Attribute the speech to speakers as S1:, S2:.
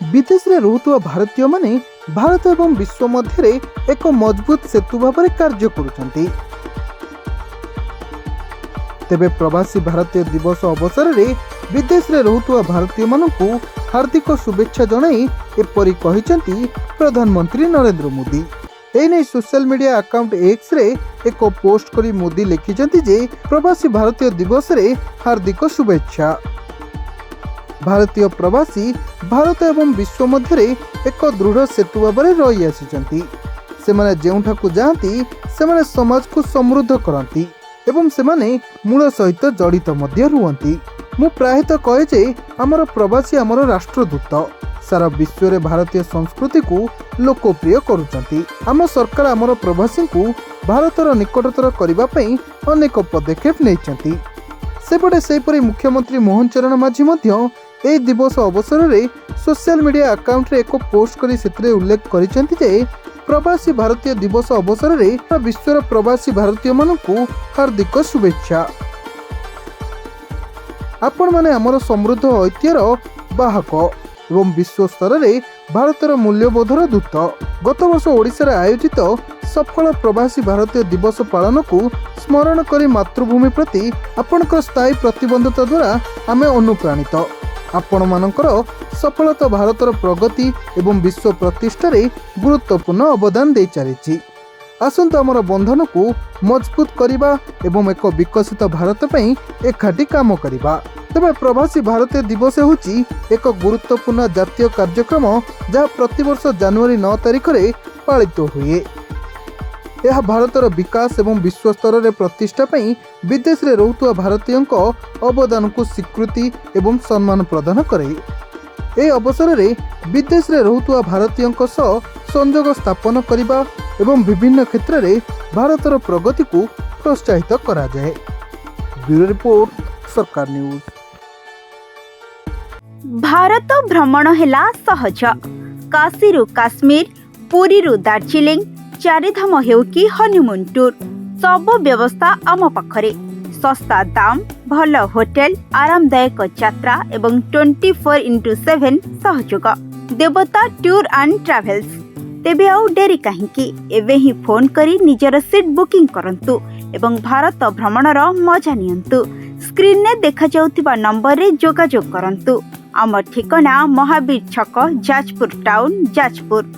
S1: विदेश रे रहुतुवा भारतीय माने भारत एवं विश्व मध्य एक मजबूत सेतु भाव में कार्य करुछंती। तेबे प्रवासी भारतीय दिवस अवसर में विदेश रे रहुतुवा भारतीय मानकु हार्दिक शुभेच्छा जणाई एपरि कहिसेंती प्रधानमंत्री नरेंद्र मोदी। एने social media account X ray एक पोस्ट करी मोदी लिखिसेंती जे प्रवासी भारतीय दिवस रे हार्दिक शुभेच्छा। भारतीय प्रवासी भारत एवं विश्व मध्य एक दृढ़ सेतु भाव में रही आसी। सेमाने जेउठाकु जाती सेमाने समाज को समृद्ध करती एवं सेमाने मूल सहित जड़ित मध्य रुहंती। मु प्रायतः कहे जे आमर प्रवासी आमर राष्ट्रदूत सारा विश्व रे भारतीय संस्कृति को लोकप्रिय करुचंती। आम सरकार आमर प्रवासी को भारतर निकटतर करबा पई अनेक पदक्षेप नेइचंती। सेपटे सेपरि मुख्यमंत्री मोहन चरण माझी मध्य ए दिवस अवसर में सोशल मीडिया अकाउंट रे एक पोस्ट करी सेतरे उल्लेख करिसेंती जे प्रवासी भारतीय दिवस अवसर में विश्वर प्रवासी भारतीय मानकु हार्दिक शुभेच्छा। आपण माने आमर समृद्ध ऐतिह्यर बाहक एवं विश्व स्तर में भारतर मूल्यबोधर दूत। गत वर्ष ओडिशा आयोजित सफल प्रवासी भारतीय दिवस पालन को स्मरण करी मातृभूमि प्रति आपणकर स्थायी प्रतिबद्धता द्वारा आमे अनुप्राणित। आपण मानकर सफलता भारतर प्रगति एवं विश्व प्रतिष्ठा रे गुरुत्वपूर्ण अवदान दे चली। आसंतु आमर बंधन को मजबूत करिबा एवं एक विकसित भारत पई एकाठी काम करिबा। तबे प्रवासी भारतीय दिवस होची एक गुरुत्वपूर्ण जातीय कार्यक्रम जहाँ प्रतिवर्ष जनवरी 9 तारिख रे पालित हुए। यह भारतर विकास एवं विश्व स्तर में प्रतिष्ठा पई विदेश रे रहुतुवा भारतीयों अवदान को स्वीकृति एवं सम्मान प्रदान करे। ए अवसर में विदेश रे रहुतुवा भारतीयों संजोग स्थापन करिबा एवं विभिन्न क्षेत्र में भारतर प्रगति को प्रोत्साहित करा जाए। ब्यूरो रिपोर्ट सरकार न्यूज।
S2: भारत भ्रमण हेला सहज। काशीरू काश्मीर, पुरीरू दार्जिलिंग, चारिधाम हेउ कि हनीमून टूर, सब व्यवस्था आम पाखरे। सस्ता दाम, भल होटेल, आरामदायक यात्रा एवं 24x7 सहयोग। देवता टूर एंड ट्रैवल्स। तेबे आउ डेरी काहींकी, एबे ही फोन करी निजर सीट बुकिंग करंतु एवं भारत भ्रमणर मजा नियंतु। स्क्रीन ने देखा जाउथिबा नंबर रे जोगाजोग करंतु। आम ठिकाना महावीर छक, जाजपुर टाउन, जाजपुर।